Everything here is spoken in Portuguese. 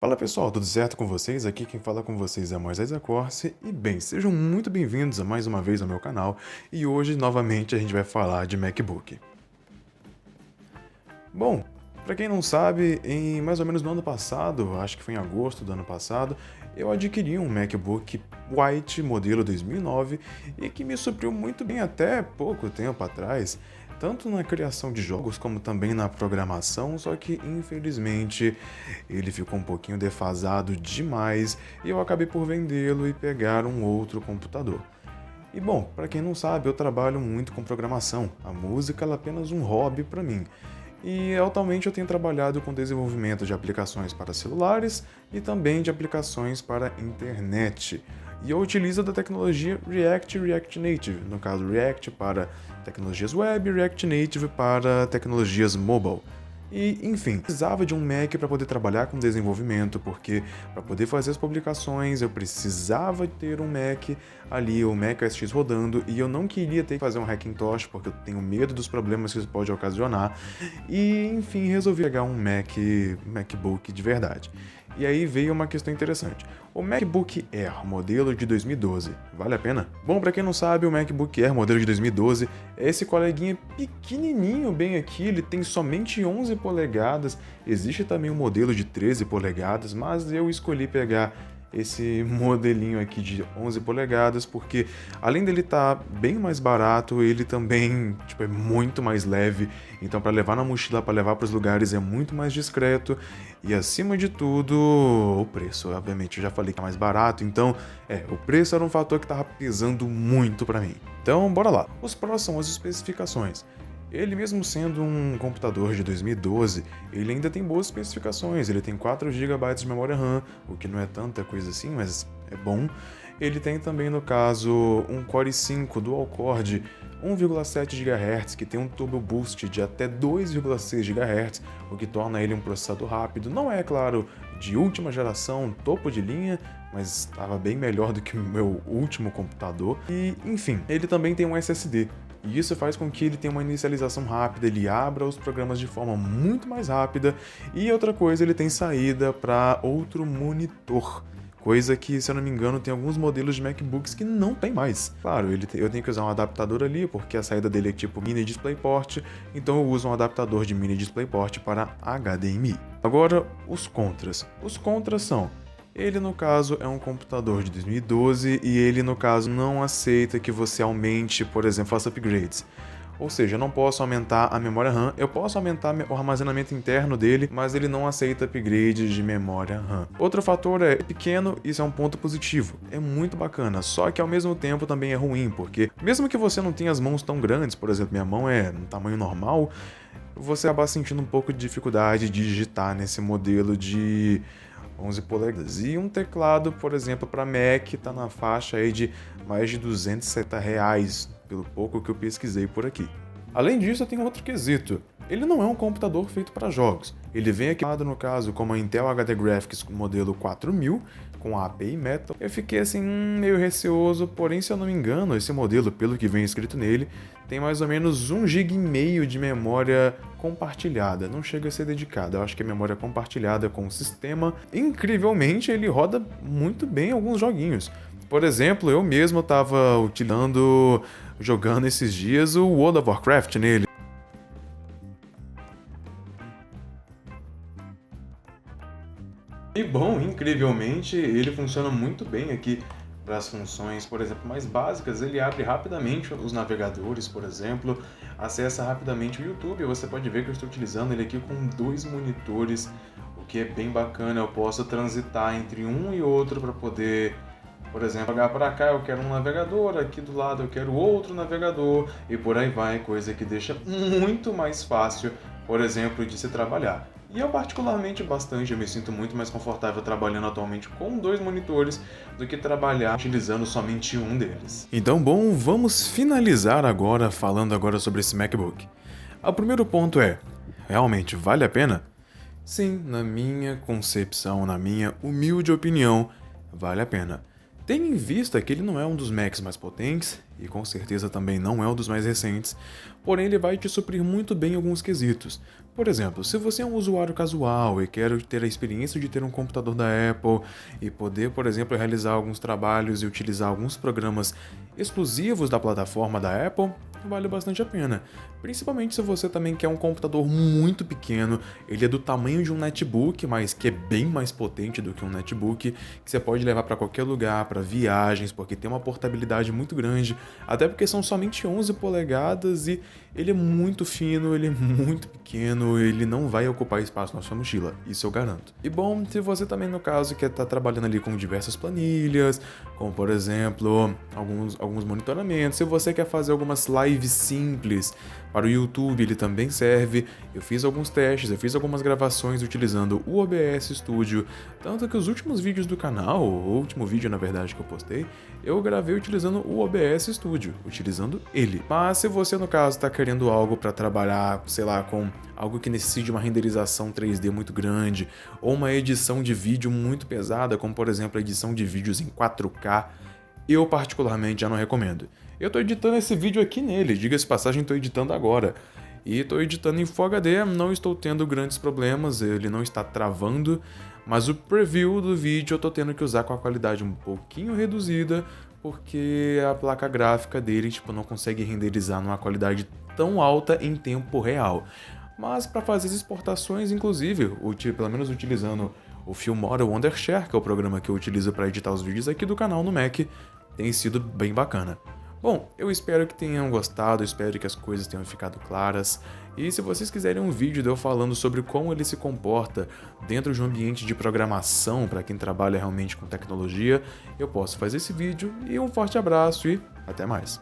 Fala pessoal, tudo certo com vocês? Aqui quem fala com vocês é Moisés Acorce e bem, sejam muito bem-vindos a mais uma vez ao meu canal e hoje novamente a gente vai falar de MacBook. Bom, para quem não sabe, em mais ou menos no ano passado, acho que foi em agosto do ano passado, eu adquiri um MacBook White modelo 2009 e que me supriu muito bem até pouco tempo atrás, tanto na criação de jogos como também na programação, só que infelizmente ele ficou um pouquinho defasado demais e eu acabei por vendê-lo e pegar um outro computador. E bom, para quem não sabe, eu trabalho muito com programação. A música ela é apenas um hobby para mim. E atualmente eu tenho trabalhado com desenvolvimento de aplicações para celulares e também de aplicações para internet. E eu utilizo da tecnologia React e React Native, no caso React para tecnologias web e React Native para tecnologias mobile. E, enfim, precisava de um Mac para poder trabalhar com desenvolvimento, porque para poder fazer as publicações eu precisava ter um Mac ali, o Mac OS X rodando, e eu não queria ter que fazer um Hackintosh, porque eu tenho medo dos problemas que isso pode ocasionar. E, enfim, resolvi pegar um MacBook de verdade. E aí veio uma questão interessante. O MacBook Air, modelo de 2012, vale a pena? Bom, para quem não sabe, o MacBook Air, modelo de 2012, é esse coleguinha pequenininho bem aqui, ele tem somente 11 polegadas, existe também um modelo de 13 polegadas, mas eu escolhi pegar esse modelinho aqui de 11 polegadas, porque além dele estar bem mais barato, ele também é muito mais leve, então para levar na mochila, para levar para os lugares é muito mais discreto e acima de tudo, o preço, obviamente, eu já falei que é mais barato, então o preço era um fator que estava pesando muito para mim. Então, bora lá. Os prós são as especificações. Ele mesmo sendo um computador de 2012, ele ainda tem boas especificações, ele tem 4 GB de memória RAM, o que não é tanta coisa assim, mas é bom. Ele tem também, no caso, um Core i5 dual-core 1,7 GHz, que tem um Turbo Boost de até 2,6 GHz, o que torna ele um processador rápido. Não é, claro, de última geração, topo de linha, mas estava bem melhor do que o meu último computador. E, enfim, ele também tem um SSD. E isso faz com que ele tenha uma inicialização rápida, ele abra os programas de forma muito mais rápida. E outra coisa, ele tem saída para outro monitor. Coisa que, se eu não me engano, tem alguns modelos de MacBooks que não tem mais. Claro, eu tenho que usar um adaptador ali, porque a saída dele é tipo mini DisplayPort, então eu uso um adaptador de mini DisplayPort para HDMI. Agora, os contras. Os contras são: ele, no caso, é um computador de 2012 e ele, no caso, não aceita que você aumente, por exemplo, faça upgrades. Ou seja, eu não posso aumentar a memória RAM, eu posso aumentar o armazenamento interno dele, mas ele não aceita upgrade de memória RAM. Outro fator é pequeno, isso é um ponto positivo, é muito bacana, só que ao mesmo tempo também é ruim, porque mesmo que você não tenha as mãos tão grandes, por exemplo, minha mão é no tamanho normal, você acaba sentindo um pouco de dificuldade de digitar nesse modelo de 11 polegadas. E um teclado, por exemplo, para Mac está na faixa aí de mais de R$ 270, pelo pouco que eu pesquisei por aqui. Além disso, tem outro quesito. Ele não é um computador feito para jogos. Ele vem equipado, no caso, com uma Intel HD Graphics modelo 4000, com a API Metal. Eu fiquei assim, meio receoso, porém, se eu não me engano, esse modelo, pelo que vem escrito nele, tem mais ou menos 1,5 GB de memória compartilhada. Não chega a ser dedicada, eu acho que é memória compartilhada com o sistema. Incrivelmente, ele roda muito bem alguns joguinhos. Por exemplo, eu mesmo estava jogando esses dias o World of Warcraft nele. E bom, incrivelmente, ele funciona muito bem aqui para as funções, por exemplo, mais básicas. Ele abre rapidamente os navegadores, por exemplo, acessa rapidamente o YouTube. Você pode ver que eu estou utilizando ele aqui com 2 monitores, o que é bem bacana. Eu posso transitar entre um e outro para poder, por exemplo, jogar para cá eu quero um navegador, aqui do lado eu quero outro navegador e por aí vai, coisa que deixa muito mais fácil, por exemplo, de se trabalhar. E eu particularmente eu me sinto muito mais confortável trabalhando atualmente com 2 monitores do que trabalhar utilizando somente um deles. Então, bom, vamos finalizar agora falando agora sobre esse MacBook. O primeiro ponto é, realmente vale a pena? Sim, na minha concepção, na minha humilde opinião, vale a pena. Tendo em vista que ele não é um dos Macs mais potentes, e com certeza também não é um dos mais recentes, porém ele vai te suprir muito bem em alguns quesitos. Por exemplo, se você é um usuário casual e quer ter a experiência de ter um computador da Apple e poder, por exemplo, realizar alguns trabalhos e utilizar alguns programas exclusivos da plataforma da Apple, vale bastante a pena. Principalmente se você também quer um computador muito pequeno, ele é do tamanho de um netbook, mas que é bem mais potente do que um netbook, que você pode levar para qualquer lugar, para viagens, porque tem uma portabilidade muito grande, até porque são somente 11 polegadas e ele é muito fino, ele é muito pequeno, ele não vai ocupar espaço na sua mochila, isso eu garanto. E bom, se você também no caso quer estar trabalhando ali com diversas planilhas, como por exemplo, alguns monitoramentos, se você quer fazer algumas lives simples para o YouTube, ele também serve. Eu fiz alguns testes, eu fiz algumas gravações utilizando o OBS Studio, tanto que os últimos vídeos do canal, o último vídeo na verdade que eu postei, eu gravei utilizando o OBS Studio, utilizando ele. Mas se você no caso está querendo algo para trabalhar, sei lá, com algo que necessite de uma renderização 3D muito grande, ou uma edição de vídeo muito pesada, como por exemplo a edição de vídeos em 4K, eu particularmente já não recomendo. Eu tô editando esse vídeo aqui nele, diga-se de passagem, tô editando agora. E tô editando em Full HD, não estou tendo grandes problemas, ele não está travando, mas o preview do vídeo eu tô tendo que usar com a qualidade um pouquinho reduzida, porque a placa gráfica dele, não consegue renderizar numa qualidade tão alta em tempo real. Mas para fazer as exportações, inclusive, pelo menos utilizando o Filmora Wondershare, que é o programa que eu utilizo para editar os vídeos aqui do canal no Mac, tem sido bem bacana. Bom, eu espero que tenham gostado, espero que as coisas tenham ficado claras. E se vocês quiserem um vídeo de eu falando sobre como ele se comporta dentro de um ambiente de programação para quem trabalha realmente com tecnologia, eu posso fazer esse vídeo. E um forte abraço e até mais!